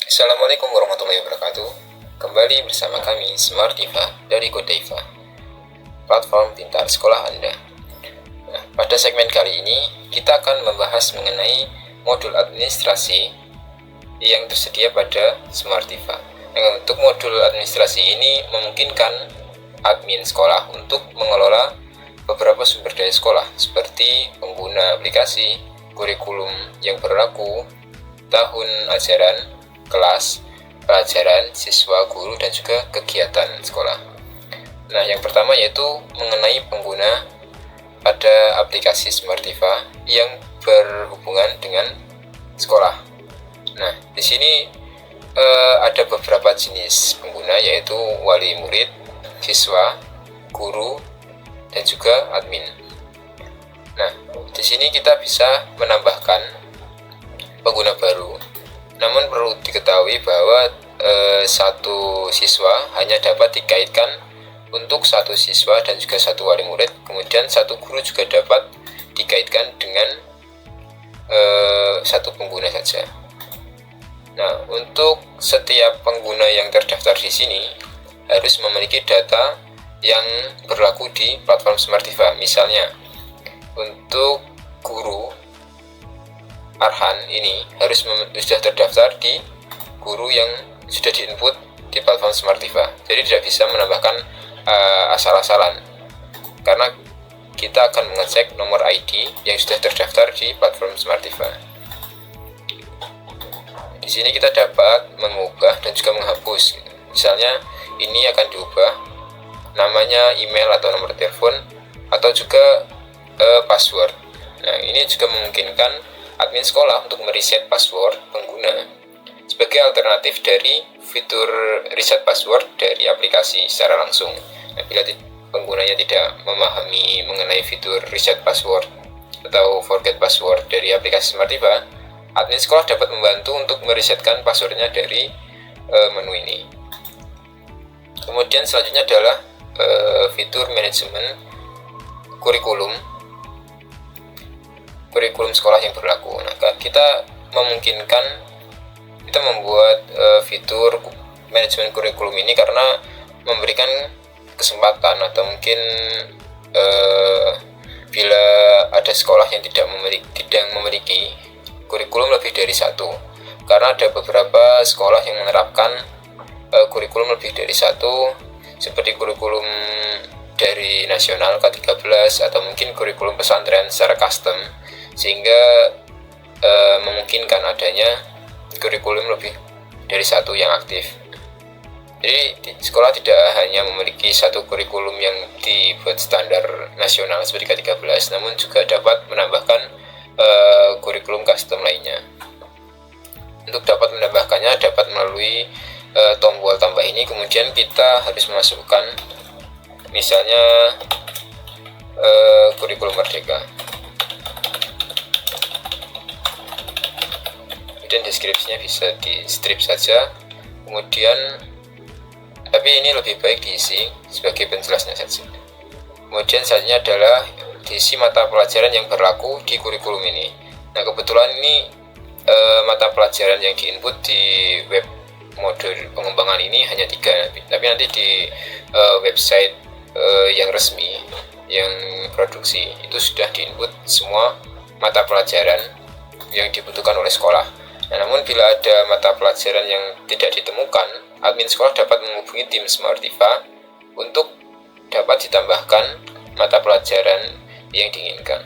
Assalamualaikum warahmatullahi wabarakatuh. Kembali bersama kami Smartiva dari Godaiva, platform pintar sekolah Anda. Nah, pada segmen kali ini kita akan membahas mengenai modul administrasi yang tersedia pada Smartiva. Nah, untuk modul administrasi ini memungkinkan admin sekolah untuk mengelola beberapa sumber daya sekolah seperti pengguna aplikasi, kurikulum yang berlaku, tahun ajaran, kelas, pelajaran, siswa, guru, dan juga kegiatan sekolah. Nah, yang pertama yaitu mengenai pengguna pada aplikasi Smartiva yang berhubungan dengan sekolah. Nah, di sini ada beberapa jenis pengguna yaitu wali murid, siswa, guru, dan juga admin. Nah, di sini kita bisa menambahkan pengguna baru. Namun perlu diketahui bahwa satu siswa hanya dapat dikaitkan untuk satu siswa dan juga satu wali murid. Kemudian satu guru juga dapat dikaitkan dengan satu pengguna saja. Nah, untuk setiap pengguna yang terdaftar di sini harus memiliki data yang berlaku di platform Smartiva. Misalnya, untuk guru Arhan ini harus sudah terdaftar di guru yang sudah diinput di platform Smartiva. Jadi tidak bisa menambahkan asal-asalan, karena kita akan mengecek nomor ID yang sudah terdaftar di platform Smartiva. Di sini kita dapat mengubah dan juga menghapus. Misalnya ini akan diubah namanya, email atau nomor telepon, atau juga password. Nah, ini juga memungkinkan admin sekolah untuk mereset password pengguna sebagai alternatif dari fitur reset password dari aplikasi secara langsung. Nah, bila penggunanya tidak memahami mengenai fitur reset password atau forget password dari aplikasi Smartiva, admin sekolah dapat membantu untuk meresetkan passwordnya dari menu ini. Kemudian selanjutnya adalah fitur manajemen kurikulum sekolah yang berlaku. Nah, kita membuat fitur manajemen kurikulum ini karena memberikan kesempatan atau mungkin bila ada sekolah yang tidak memiliki kurikulum lebih dari satu, karena ada beberapa sekolah yang menerapkan kurikulum lebih dari satu, seperti kurikulum dari nasional K13 atau mungkin kurikulum pesantren secara custom, sehingga memungkinkan adanya kurikulum lebih dari satu yang aktif. Jadi sekolah tidak hanya memiliki satu kurikulum yang dibuat standar nasional seperti K13, namun juga dapat menambahkan kurikulum custom lainnya. Untuk dapat menambahkannya dapat melalui tombol tambah ini. Kemudian kita harus memasukkan misalnya kurikulum merdeka. Kemudian deskripsinya bisa di strip saja, kemudian tapi ini lebih baik diisi sebagai penjelasnya saja. Kemudian selanjutnya adalah diisi mata pelajaran yang berlaku di kurikulum ini. Nah, kebetulan ini mata pelajaran yang diinput di web modul pengembangan ini hanya 3, tapi nanti di website yang resmi yang produksi itu sudah diinput semua mata pelajaran yang dibutuhkan oleh sekolah. Nah, namun bila ada mata pelajaran yang tidak ditemukan, admin sekolah dapat menghubungi tim Smartiva untuk dapat ditambahkan mata pelajaran yang diinginkan.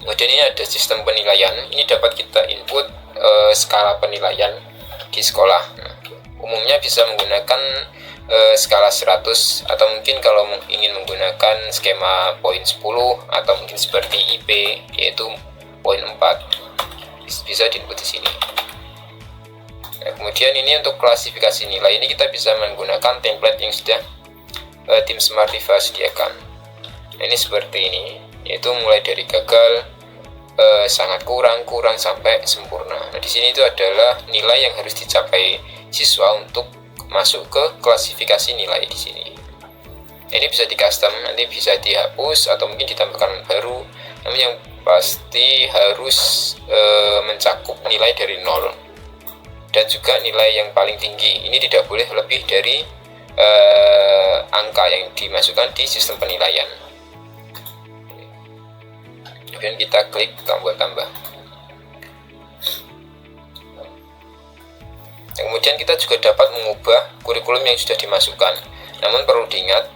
Kemudian ini ada sistem penilaian. Ini dapat kita input skala penilaian di sekolah. Nah, umumnya bisa menggunakan skala 100, atau mungkin kalau ingin menggunakan skema poin 10 atau mungkin seperti IP yaitu poin 4. Bisa diinput di sini. Nah, kemudian ini untuk klasifikasi nilai ini kita bisa menggunakan template yang sudah tim Smartiva sediakan. Nah, ini seperti ini, yaitu mulai dari gagal, sangat kurang sampai sempurna. Nah, di sini itu adalah nilai yang harus dicapai siswa untuk masuk ke klasifikasi nilai di sini. Nah, ini bisa di custom, nanti bisa dihapus atau mungkin ditambahkan baru. Namun yang pasti harus mencakup nilai dari 0 dan juga nilai yang paling tinggi. Ini tidak boleh lebih dari angka yang dimasukkan di sistem penilaian. Kemudian kita klik tombol tambah. Kemudian kita juga dapat mengubah kurikulum yang sudah dimasukkan. Namun perlu diingat,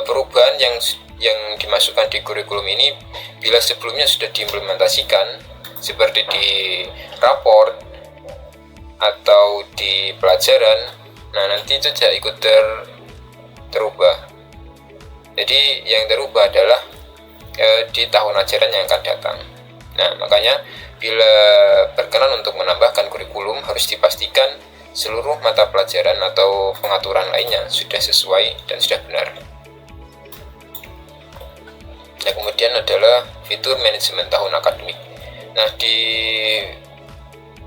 perubahan yang dimasukkan di kurikulum ini bila sebelumnya sudah diimplementasikan seperti di raport atau di pelajaran, nah nanti itu tidak ikut terubah. Jadi yang terubah adalah di tahun ajaran yang akan datang. Nah makanya bila berkenan untuk menambahkan kurikulum, harus dipastikan seluruh mata pelajaran atau pengaturan lainnya sudah sesuai dan sudah benar. Nah, kemudian adalah fitur manajemen tahun akademik. Nah, di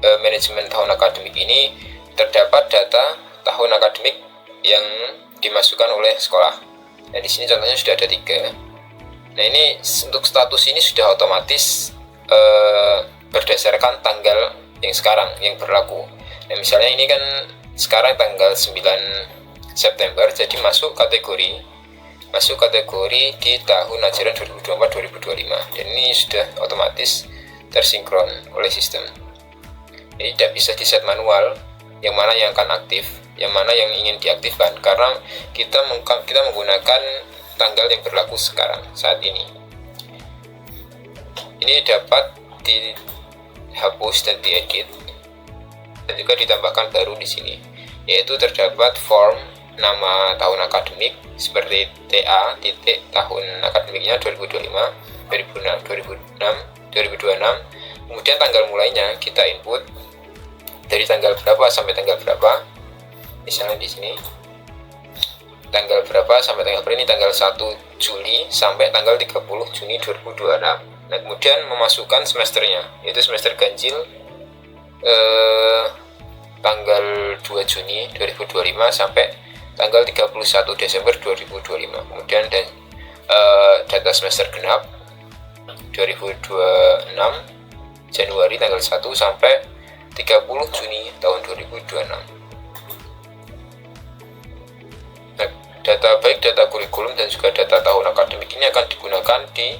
manajemen tahun akademik ini terdapat data tahun akademik yang dimasukkan oleh sekolah. Nah, di sini contohnya sudah ada 3. Nah, ini untuk status ini sudah otomatis berdasarkan tanggal yang sekarang yang berlaku. Nah, misalnya ini kan sekarang tanggal 9 September, jadi masuk kategori di tahun ajaran 2024-2025, dan ini sudah otomatis tersinkron oleh sistem. Jadi tidak bisa di set manual yang mana yang akan aktif, yang mana yang ingin diaktifkan, karena kita menggunakan tanggal yang berlaku sekarang saat ini. Ini dapat dihapus dan diedit, dan juga ditambahkan baru di sini, yaitu terdapat form nama tahun akademik seperti TA titik tahun akademiknya 2025, 2026, kemudian tanggal mulainya kita input dari tanggal berapa sampai tanggal berapa. Misalnya di sini tanggal berapa sampai tanggal berapa, ini tanggal 1 Juli sampai tanggal 30 Juni 2026. Nah, kemudian memasukkan semesternya, yaitu semester ganjil tanggal 2 Juni 2025 sampai tanggal 31 Desember 2025. Kemudian data semester genap 2026 Januari tanggal 1 sampai 30 Juni tahun 2026. Nah, data kurikulum dan juga data tahun akademik ini akan digunakan di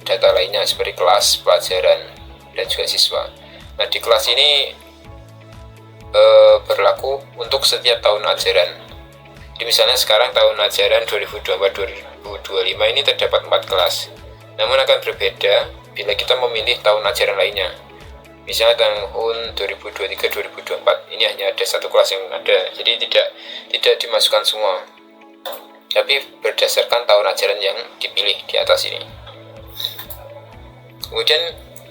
data lainnya seperti kelas, pelajaran, dan juga siswa. Nah, di kelas ini berlaku untuk setiap tahun ajaran. Jadi misalnya sekarang tahun ajaran 2024-2025 ini terdapat 4 kelas. Namun akan berbeda bila kita memilih tahun ajaran lainnya. Misalnya tahun 2023-2024 ini hanya ada 1 kelas yang ada, jadi tidak dimasukkan semua, tapi berdasarkan tahun ajaran yang dipilih di atas ini. Kemudian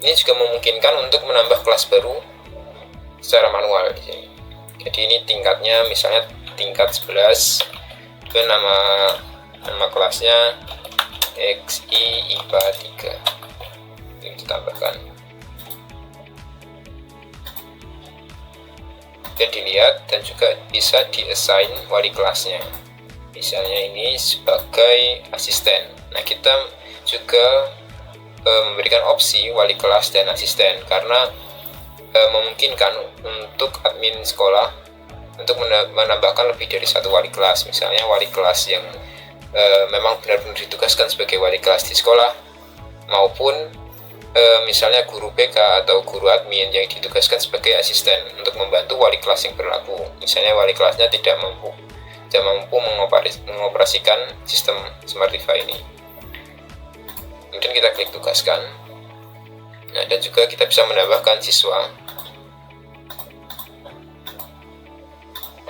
ini juga memungkinkan untuk menambah kelas baru secara manual di sini. Jadi ini tingkatnya, misalnya tingkat 11, itu nama kelasnya XI IPA 3. Ini ditambahkan. Dan dilihat dan juga bisa di-assign wali kelasnya. Misalnya ini sebagai asisten. Nah, kita juga memberikan opsi wali kelas dan asisten karena memungkinkan untuk admin sekolah untuk menambahkan lebih dari 1 wali kelas. Misalnya wali kelas yang memang benar-benar ditugaskan sebagai wali kelas di sekolah, maupun misalnya guru BK atau guru admin yang ditugaskan sebagai asisten untuk membantu wali kelas yang berlaku. Misalnya wali kelasnya tidak mampu mengoperasikan sistem Smartify ini. Kemudian kita klik tugaskan. Nah, dan juga kita bisa menambahkan siswa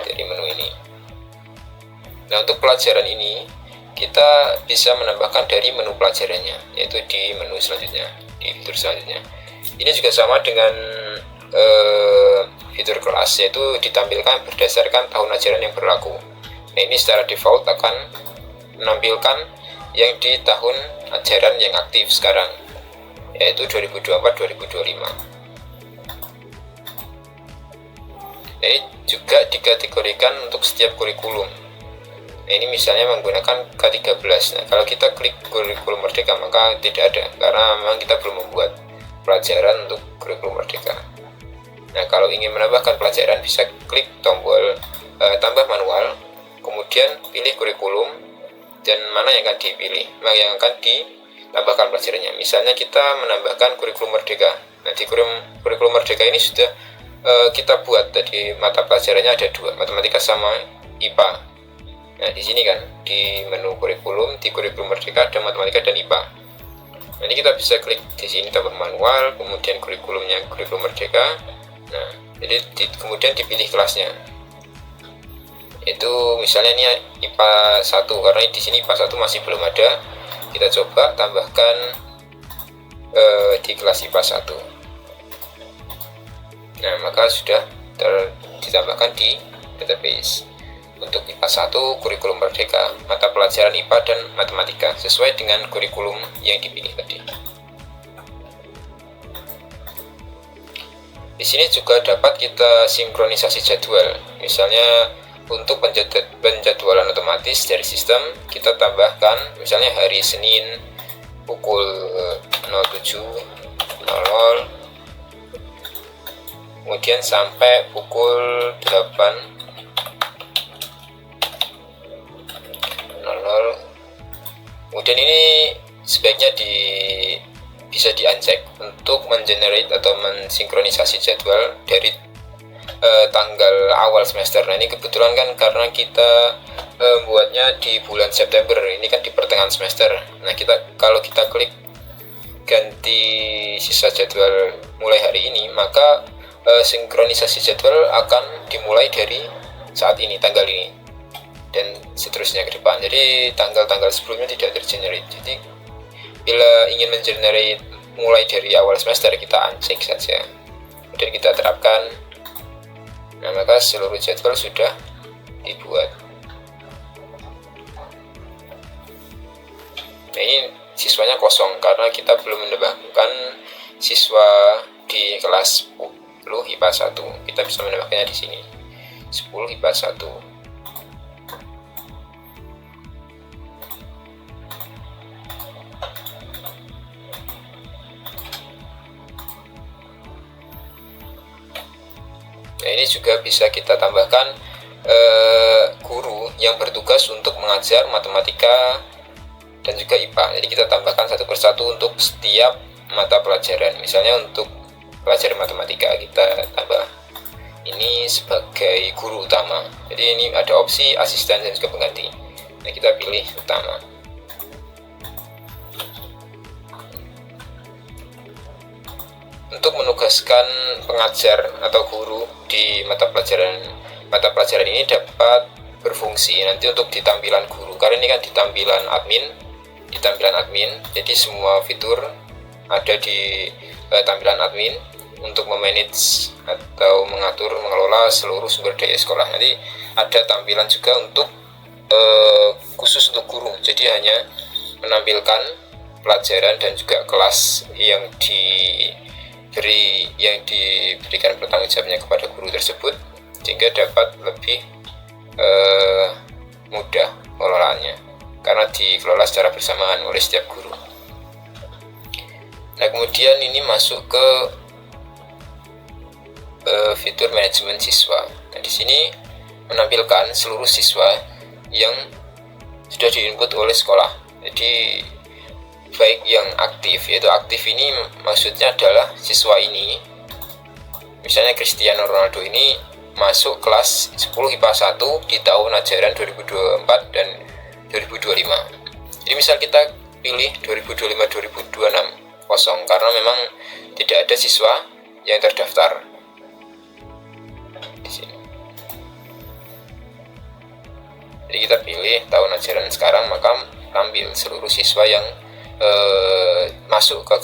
dari menu ini. Nah, untuk pelajaran ini kita bisa menambahkan dari menu pelajarannya, yaitu di menu selanjutnya, di fitur selanjutnya. Ini juga sama dengan fitur kelas, yaitu ditampilkan berdasarkan tahun ajaran yang berlaku. Nah, ini secara default akan menampilkan yang di tahun ajaran yang aktif sekarang, yaitu 2024-2025. Ini juga dikategorikan untuk setiap kurikulum. Nah, ini misalnya menggunakan K13. Nah, kalau kita klik kurikulum merdeka maka tidak ada, karena memang kita belum membuat pelajaran untuk kurikulum merdeka. Nah, kalau ingin menambahkan pelajaran bisa klik tombol tambah manual, kemudian pilih kurikulum dan mana yang akan dipilih, yang akan ditambahkan pelajarannya. Misalnya kita menambahkan kurikulum merdeka. Nah, di kurikulum merdeka ini sudah kita buat tadi mata pelajarannya ada 2, matematika sama IPA. Nah, di sini kan di menu kurikulum, di kurikulum merdeka ada matematika dan IPA. Nanti kita bisa klik di sini tambah manual, kemudian kurikulumnya kurikulum merdeka. Nah, jadi kemudian dipilih kelasnya. Itu misalnya ini IPA 1, karena di sini IPA 1 masih belum ada. Kita coba tambahkan di kelas IPA 1. Nah, maka sudah ditambahkan di database. Untuk IPA 1 kurikulum merdeka, mata pelajaran IPA dan matematika sesuai dengan kurikulum yang dipilih tadi. Di sini juga dapat kita sinkronisasi jadwal. Misalnya untuk penjadwalan otomatis dari sistem, kita tambahkan misalnya hari Senin pukul 07.00 kemudian sampai pukul 8.00. Kemudian ini sebaiknya bisa di-uncheck untuk mengenerate atau mensinkronisasi jadwal dari tanggal awal semester. Nah, ini kebetulan kan karena kita buatnya di bulan September, ini kan di pertengahan semester. Nah, kalau kita klik ganti sisa jadwal mulai hari ini, maka sinkronisasi jadwal akan dimulai dari saat ini, tanggal ini, dan seterusnya ke depan. Jadi tanggal-tanggal sebelumnya tidak tergenerate. Jadi bila ingin mengenerate mulai dari awal semester, kita uncheck saja, kemudian kita terapkan. Nah, maka seluruh jadwal sudah dibuat. Nah, ini siswanya kosong karena kita belum menambahkan siswa di kelas 10 IPA 1. Kita bisa menambahkannya di sini. 10 IPA 1. Nah, ini juga bisa kita tambahkan guru yang bertugas untuk mengajar matematika dan juga IPA. Jadi kita tambahkan satu persatu untuk setiap mata pelajaran. Misalnya untuk pelajaran matematika kita tambah ini sebagai guru utama. Jadi ini ada opsi asisten dan juga pengganti. Nah, kita pilih utama. Untuk menugaskan pengajar atau guru di mata pelajaran ini dapat berfungsi nanti untuk di tampilan guru, karena ini kan di tampilan admin. Jadi semua fitur ada di tampilan admin untuk memanage atau mengelola seluruh sumber daya sekolah. Nanti ada tampilan juga untuk khusus untuk guru. Jadi hanya menampilkan pelajaran dan juga kelas yang diberikan pertanggungjawabannya kepada guru tersebut, sehingga dapat lebih mudah pengelolaannya karena dikelola secara bersamaan oleh setiap guru. Nah, kemudian ini masuk ke fitur manajemen siswa. Nah, di sini menampilkan seluruh siswa yang sudah diinput oleh sekolah. Jadi baik yang aktif, yaitu aktif ini maksudnya adalah siswa ini, misalnya Cristiano Ronaldo ini masuk kelas 10 IPA 1 di tahun ajaran 2024 dan 2025. Jadi misal kita pilih 2025-2026 kosong karena memang tidak ada siswa yang terdaftar di sini. Jadi kita pilih tahun ajaran sekarang, maka tampil seluruh siswa yang masuk ke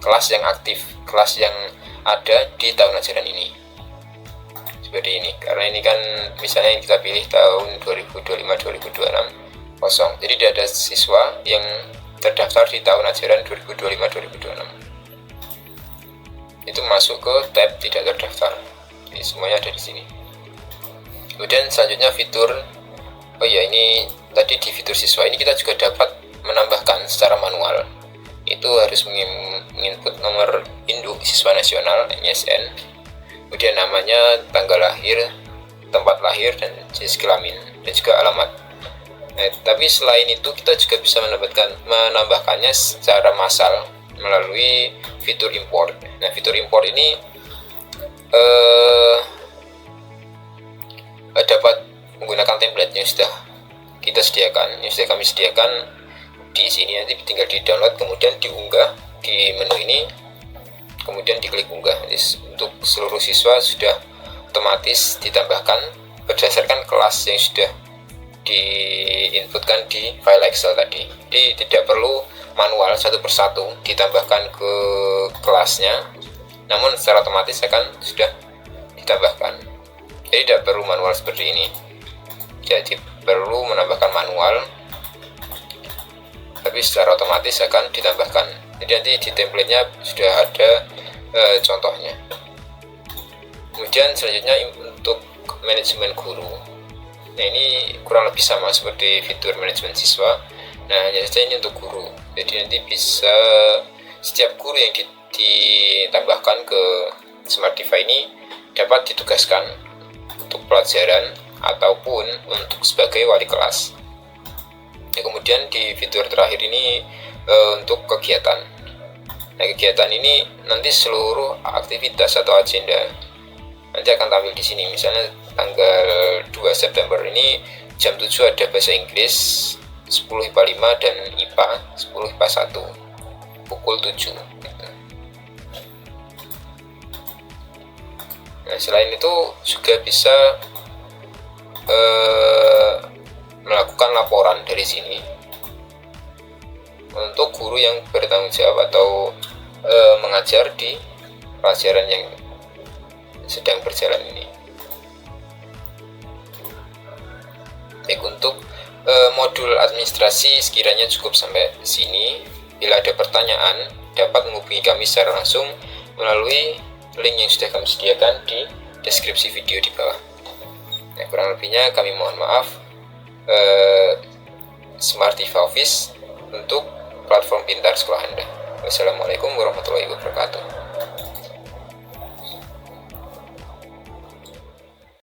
kelas yang aktif, kelas yang ada di tahun ajaran ini. Seperti ini, karena ini kan misalnya kita pilih tahun 2025-2026 kosong, jadi tidak ada siswa yang terdaftar di tahun ajaran 2025-2026. Itu masuk ke tab tidak terdaftar. Jadi semuanya ada di sini. Kemudian selanjutnya fitur, ini tadi di fitur siswa ini kita juga dapat menambahkan secara manual. Itu harus menginput nomor induk siswa nasional (ISN), kemudian namanya, tanggal lahir, tempat lahir, dan jenis kelamin, dan juga alamat. Nah, tapi selain itu kita juga bisa menambahkannya secara massal melalui fitur import. Nah, fitur import ini dapat menggunakan template yang sudah kita sediakan, yang sudah kami sediakan di sini. Nanti tinggal di download, kemudian diunggah di menu ini, kemudian diklik unggah. Jadi untuk seluruh siswa sudah otomatis ditambahkan berdasarkan kelas yang sudah diinputkan di file Excel tadi. Jadi tidak perlu manual satu persatu ditambahkan ke kelasnya, namun secara otomatis akan sudah ditambahkan. Jadi tidak perlu manual seperti ini. Jadi perlu menambahkan manual, tapi secara otomatis akan ditambahkan. Jadi nanti di template-nya sudah ada contohnya. Kemudian selanjutnya untuk manajemen guru. Nah, ini kurang lebih sama seperti fitur manajemen siswa. Nah, hanya saja ini untuk guru. Jadi nanti bisa setiap guru yang ditambahkan ke Smart Diva ini dapat ditugaskan untuk pelajaran ataupun untuk sebagai wali kelas. Nah, kemudian di fitur terakhir ini untuk kegiatan. Nah, kegiatan ini nanti seluruh aktivitas atau agenda nanti akan tampil di sini. Misalnya tanggal 2 September ini jam 7 ada bahasa Inggris, 10 IPA 5 dan IPA 10 IPA 1 pukul 7 gitu. Nah, selain itu juga bisa melakukan laporan dari sini untuk guru yang bertanggung jawab atau mengajar di pelajaran yang sedang berjalan ini. Baik, untuk modul administrasi sekiranya cukup sampai sini. Bila ada pertanyaan, dapat menghubungi kami secara langsung melalui link yang sudah kami sediakan di deskripsi video di bawah. Nah, kurang lebihnya kami mohon maaf. Smart Diva Office untuk platform pintar sekolah Anda. Wassalamualaikum warahmatullahi wabarakatuh.